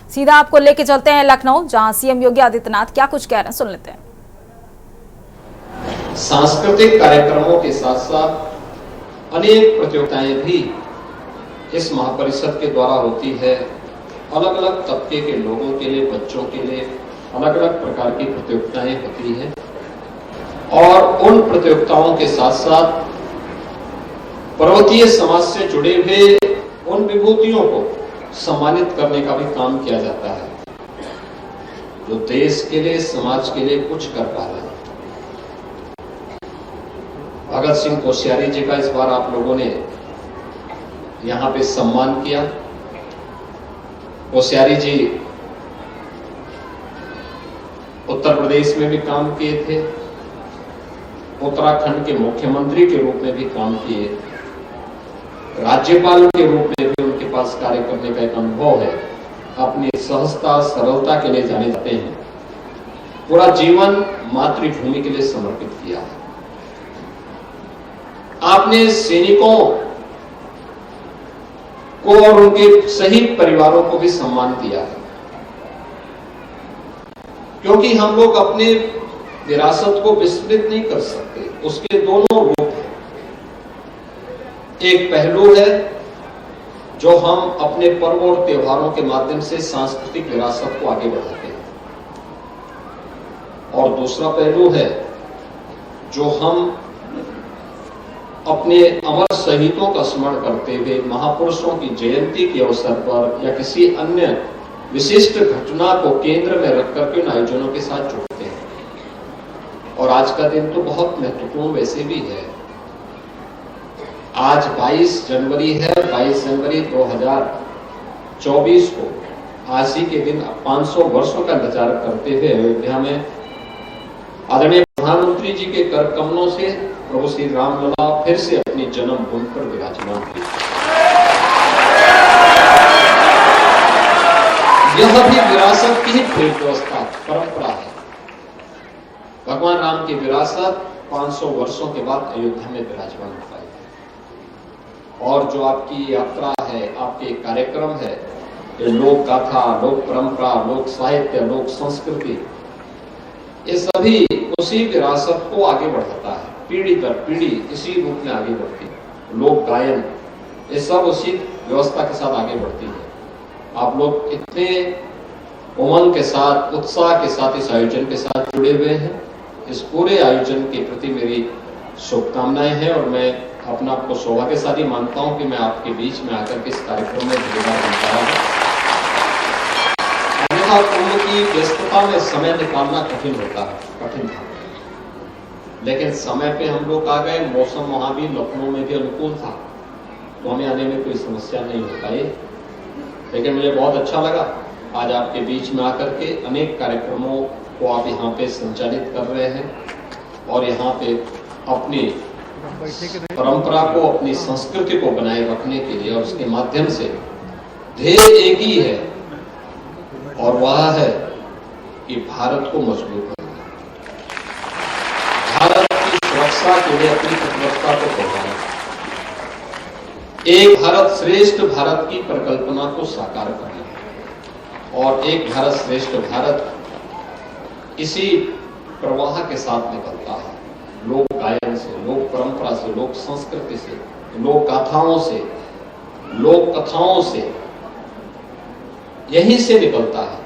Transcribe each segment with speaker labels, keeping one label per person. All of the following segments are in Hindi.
Speaker 1: सीधा आपको लेके चलते हैं लखनऊ, जहां सीएम योगी आदित्यनाथ क्या कुछ कह रहे हैं, सुन लेते हैं।
Speaker 2: सांस्कृतिक कार्यक्रमों के साथ साथ अनेक प्रतियोगिताएं भी इस महापरिषद के द्वारा होती है। अलग अलग तबके के लोगों के लिए, बच्चों के लिए अलग अलग प्रकार की प्रतियोगिताएं होती हैं और उन प्रतियोगिताओं के साथ साथ पर्वतीय समाज से जुड़े हुए उन विभूतियों को सम्मानित करने का भी काम किया जाता है जो देश के लिए, समाज के लिए कुछ कर पा रहे हैं। भगत सिंह कोश्यारी जी का इस बार आप लोगों ने यहां पे सम्मान किया। कोश्यारी जी उत्तर प्रदेश में भी काम किए थे, उत्तराखंड के मुख्यमंत्री के रूप में भी काम किए, राज्यपाल के रूप में भी उनके पास कार्य करने का एक अनुभव है। अपनी सहजता, सरलता के लिए जाने जाते हैं। पूरा जीवन मातृभूमि के लिए समर्पित किया है। आपने सैनिकों को और उनके शहीद परिवारों को भी सम्मान दिया है, क्योंकि हम लोग अपने विरासत को विस्मृत नहीं कर सकते। उसके दोनों रूप हैं। एक पहलू है जो हम अपने पर्व और त्योहारों के माध्यम से सांस्कृतिक विरासत को आगे बढ़ाते हैं, और दूसरा पहलू है जो हम अपने अमर शहीदों का स्मरण करते हुए महापुरुषों की जयंती के अवसर पर या किसी अन्य विशिष्ट घटना को केंद्र में रख करके उन आयोजनों के साथ जुड़ते हैं। और आज का दिन तो बहुत महत्वपूर्ण वैसे भी है। आज 22 जनवरी है। 22 जनवरी 2024 को आज ही के दिन 500 वर्षों का इंतजार करते हुए अयोध्या में आदरणीय प्रधानमंत्री जी के कर कमलों से प्रभु श्री रामलला फिर से अपनी जन्मभूमि पर विराजमान हुए। यह भी विरासत की ही व्यवस्था, परंपरा है। भगवान राम की विरासत 500 वर्षों के बाद अयोध्या में विराजमान हो पाई। और जो आपकी यात्रा है, आपके कार्यक्रम है, ये लोक गाथा, लोक परंपरा, लोक साहित्य, लोक संस्कृति, ये सभी उसी विरासत को आगे बढ़ाता है। पीढ़ी दर पीढ़ी इसी रूप में आगे बढ़ती है। लोक गायन, ये सब उसी व्यवस्था के साथ आगे बढ़ती है। आप लोग इतने उमंग के साथ, उत्साह के साथ इस आयोजन के साथ जुड़े हुए हैं। इस पूरे आयोजन के प्रति मेरी शुभकामनाएं हैं और मैं अपना आपको सौभाग्यशाली मानता हूं कि मैं आपके बीच में आकर के इस कार्यक्रम में भागीदार बन पाया हूं। अन्यथा कुंभ की व्यस्तता में समय निकालना कठिन होता है, कठिन था, लेकिन समय पे हम लोग आ गए। मौसम वहां भी लखनऊ में भी अनुकूल था, तो हमें आने में कोई समस्या नहीं हो पाई। लेकिन मुझे बहुत अच्छा लगा आज आपके बीच में आकर के अनेक कार्यक्रमों को आप यहाँ पे संचालित कर रहे हैं और यहाँ पे अपनी परंपरा को, अपनी संस्कृति को बनाए रखने के लिए, और उसके माध्यम से ध्येय एक ही है और वह है कि भारत को मजबूत करना, भारत की सुरक्षा के लिए अपनी तत्परता को बढ़ाना, एक भारत श्रेष्ठ भारत की परिकल्पना को साकार करना। और एक भारत श्रेष्ठ भारत इसी प्रवाह के साथ निकलता है, लोक गायन से, लोक परंपरा से, लोक संस्कृति से, लोक गाथाओं से, लोक कथाओं से, यहीं से निकलता है।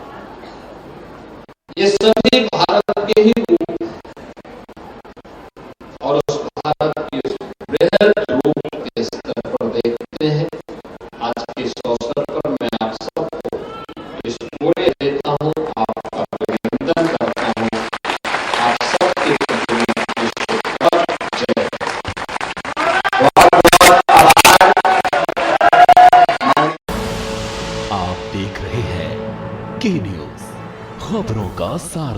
Speaker 2: ये सभी भारत के ही रूप हैं और उस भारत की उस बृहद रूप के स्तर पर देखते हैं। आज के इस अवसर पर मैं आप सबको इस पूरे देता हूं, आपका अभिनंदन करता हूं। आप सबके जय।
Speaker 3: आप देख रहे हैं के न्यूज, खबरों का सार।